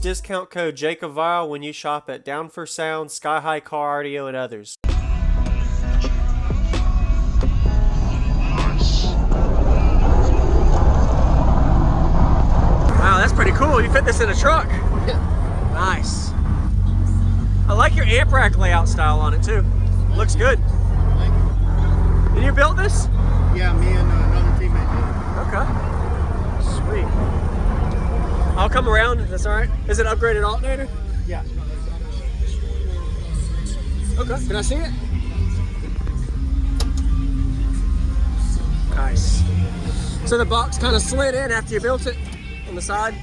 discount code JACOBVILE when you shop at Down for Sound, Sky High Car Audio, and others. Wow, that's pretty cool. You fit this in a truck. Yeah. Nice. I like your amp rack layout style on it too. Looks good. Thank you. And you built this? Yeah, me and another teammate Okay. Sweet. I'll come around if that's all right. Is it upgraded alternator? did. Yeah. Okay. Can I see it? Nice. So the box kind of slid in after you built it on the side?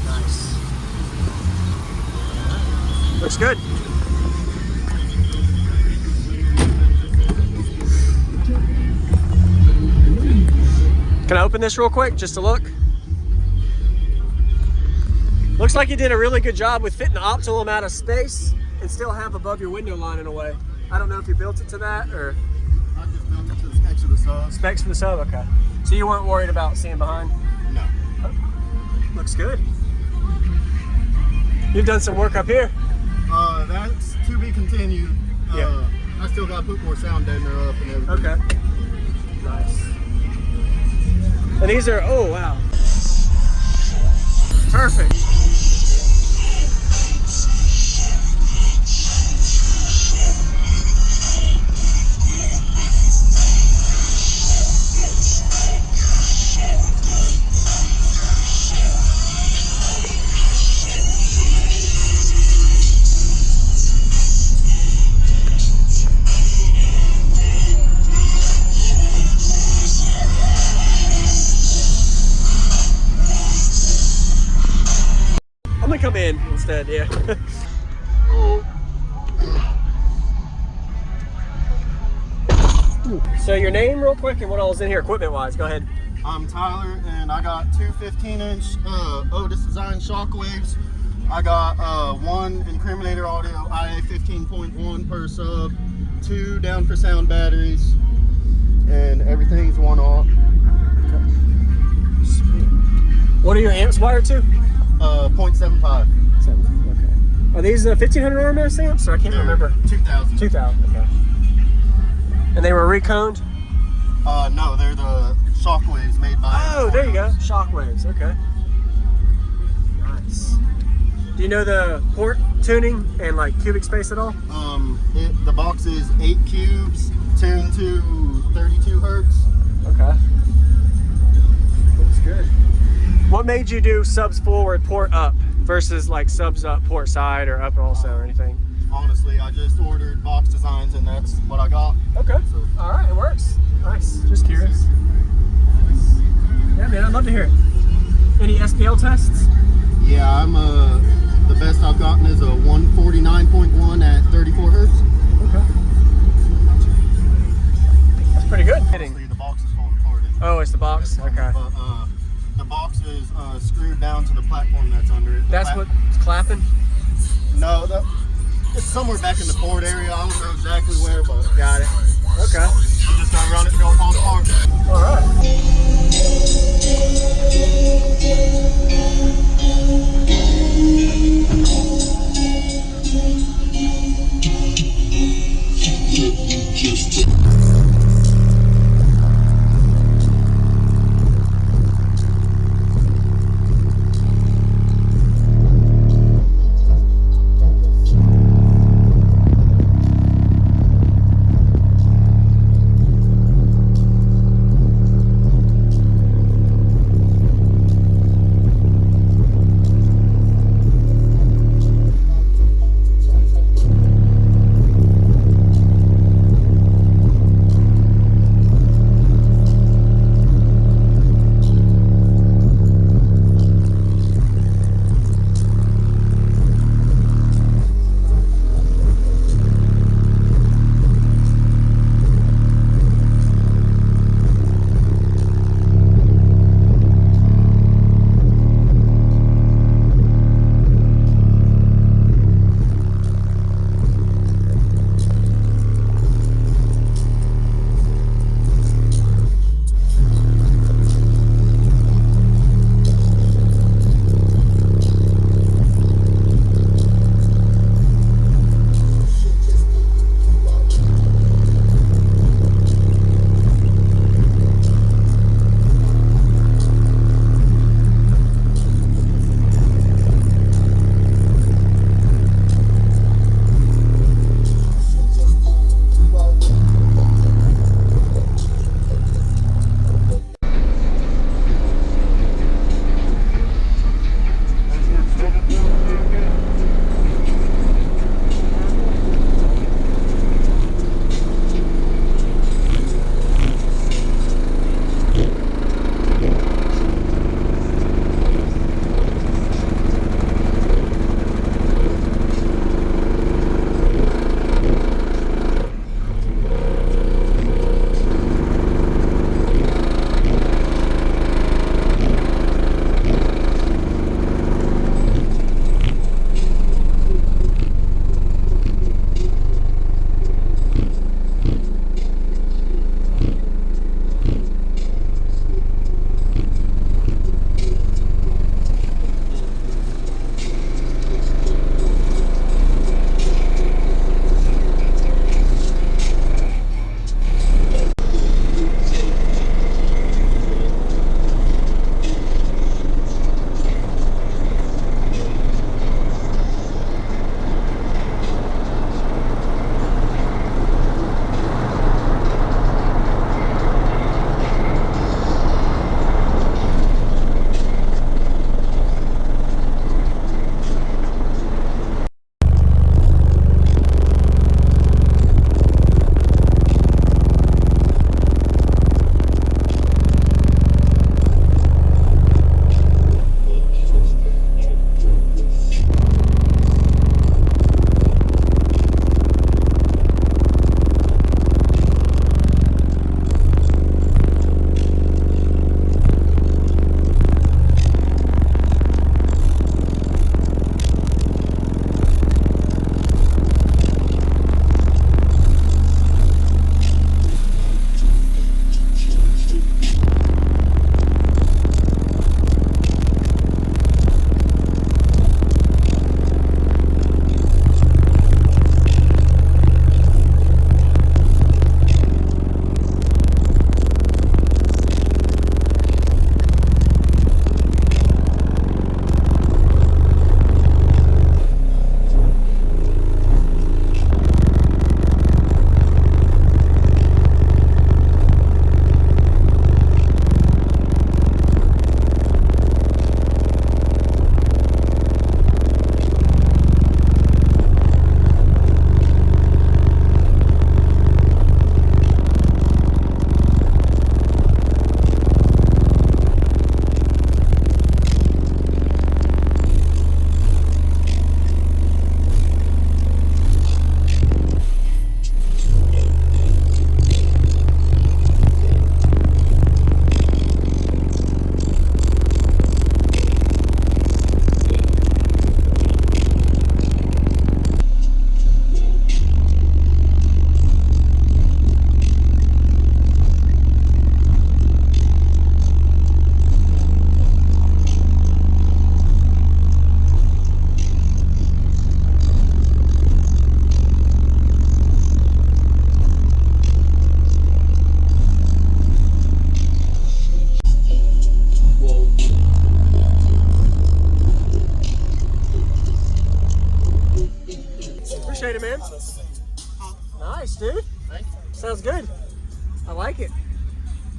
Nice. Looks good. Can I open this real quick just to look? Looks like you did a really good job with fitting the optimal amount of space and still have above your window line in a way. I don't know if you built it to that or... I just built it to the specs of the sub. Specs for the sub, okay. So you weren't worried about seeing behind? No. Oh, looks good. You've done some work up here. That's to be continued. Yeah. I still got to put more sound deadener up and everything. Okay. Nice. And these are, oh wow. Perfect. I'm gonna come in instead, yeah. So your name real quick and what all is in here equipment wise, go ahead. I'm Tyler and I got two 15-inch Otis Design Shockwaves. I got one Incriminator Audio IA 15.1 per sub, two Down for Sound batteries, and everything's one off. What are your amps wired to? 0.75. Okay. Are these 1500 RMS amps? Or I can't remember. 2000. 2000. Okay. And they were reconed? No, they're the Shockwaves made by. Oh, there you go. Shockwaves. Okay. Nice. Do you know the port tuning and like cubic space at all? The box is 8 cubes tuned to 32 hertz. Okay. Looks good. What made you do subs forward, port up versus like subs up, port side or up also or anything? Honestly, I just ordered box designs and that's what I got. Okay. So. All right, it works. Nice. Just curious. Yeah, man, I'd love to hear it. Any SPL tests? Yeah, I'm the best I've gotten is a 149.1 at 34 hertz. Okay. That's pretty good. Honestly, the box is falling apart. Oh, it's the box? Okay. But the box is screwed down to the platform that's under it. That's what's clapping? No, it's somewhere back in the port area. I don't know exactly where, but Got it. Okay. I'm just gonna run it till it falls apart. All right. Nice, dude. Thanks. Sounds good. I like it.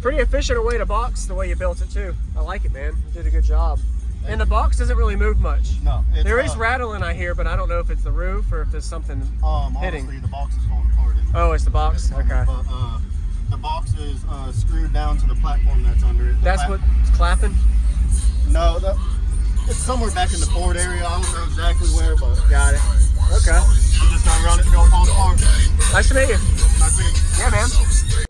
Pretty efficient way to box the way you built it too. I like it, man. You did a good job. And the box doesn't really move much. No. There is rattling I hear, but I don't know if it's the roof or if there's something hitting. Honestly, the box is falling apart. Oh, it's the box? Okay. But the box is screwed down to the platform that's under it. That's what's clapping? No, it's somewhere back in the forward area. I don't know exactly where, but Got it. Okay. I'm just gonna run it, go fall apart. Nice to meet you. Nice to meet you. Yeah, man.